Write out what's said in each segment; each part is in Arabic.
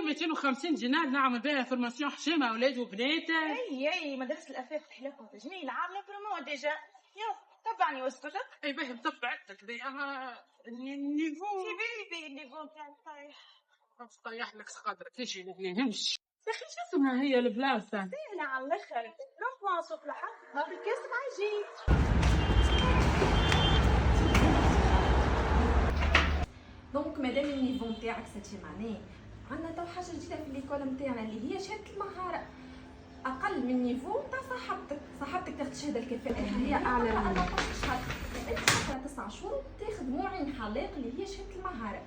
250 دينار نعمل بها فورماسيون حشيمه اولاد وبنات. اي مدرسه الافاق فتح لكم تجميل عامله برومو ديجا. يو تبعني واسكتك. اي باهي متبعتك دي النيفو بيبي النيفو نتاعي طايح. طيح لك صدرك تجي لهنا نمشي. يا اخي شو اسمها هي البلاصه؟ سهله على الاخر. رومبوان سوق لحق ما في كاس معجين. دونك مادام النيفو نتاعك ساتيماني عندنا تو حاجه جديده في ليكول نتاعنا اللي هي شهاده المهاره. اقل من نيفو تاع صاحبتك تاخذ شهاده الكفاءه هي اعلى من شهر. انت 9 شهور تاخذ معين حلاق اللي هي شهاده المهاره.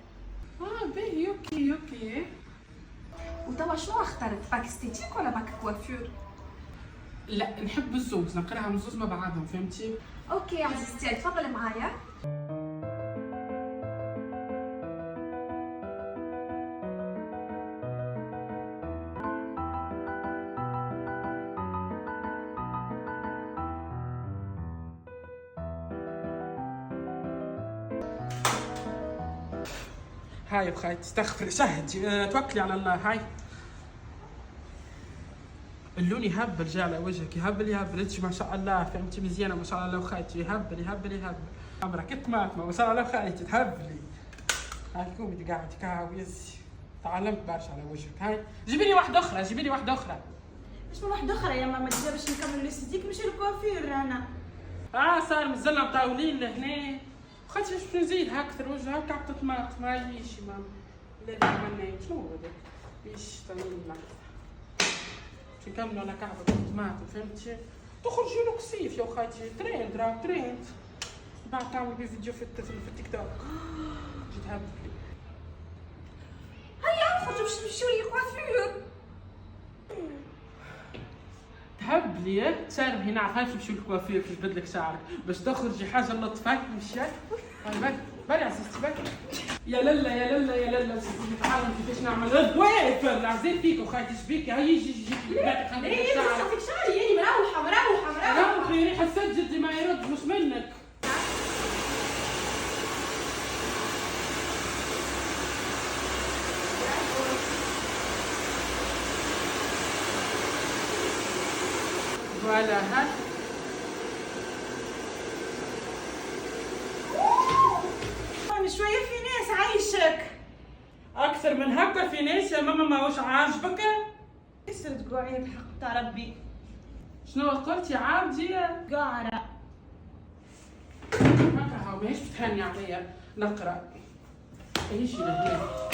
باهي اوكي. وتوا شنو اخترت باك استيتيك ولا باك كوافير؟ لا نحب الزوز نقراها من الزوز مع بعضهم فهمتي. اوكي عزيزتي تفضل معايا. هاي بخيت استغفر شهدي توكلي على الله. هاي اللون يهبل جا على وجهك يهبل انت ما شاء الله فهمتي مزيانه ما شاء الله لو خايتي يهبل عمرك طماطمه ما شاء الله لو خايتي تهبلي. هاي قومي قاعده كاويزي تعلمت برشا على وجهك. هاي جيبي لي واحده اخرى مش من واحده اخرى يا ماما ديجا باش نكمل الاستيك مش الكوافير انا. صار مازلنا مطاولين لهنا خاطر باش نزيد اكثر وجهها كعبة طماطم. ما يجيش يا ماما لا عملنا شنو هو هذاك باش طيب باش نكملوا على كعبة طماطم فهمتي. تخرجي لك صيف يا خالتي ترند راه ترند. بعد تعمل بيه فيديو في التيك توك جيت هبلي. هيا نخرجوا باش نمشيو للكوافير. تهبلي تسربي نعرف هاي تمشي للكوافير كيف بدلك شعرك باش تخرجي حاجه لطفك مشيت. بري عزيزتي بري. يا للا تعالوا كيفاش نعمل وافل عزيز فيك وخايتي شبيك. هاي يجي بدلك ايه بس شعري يعني مروحه روحي ريحه سجلتي ما يرد مش منك. فوالا هات شويه في ناس عايشك اكثر من هكا. في ناس يا ماما ماهوش عاجبك. يسرد قوعي بحق تاع ربي. شنو قلتي عابدي؟ قاعره هكا هاو ماهيش تهني عليا نقرا. ايش لهنا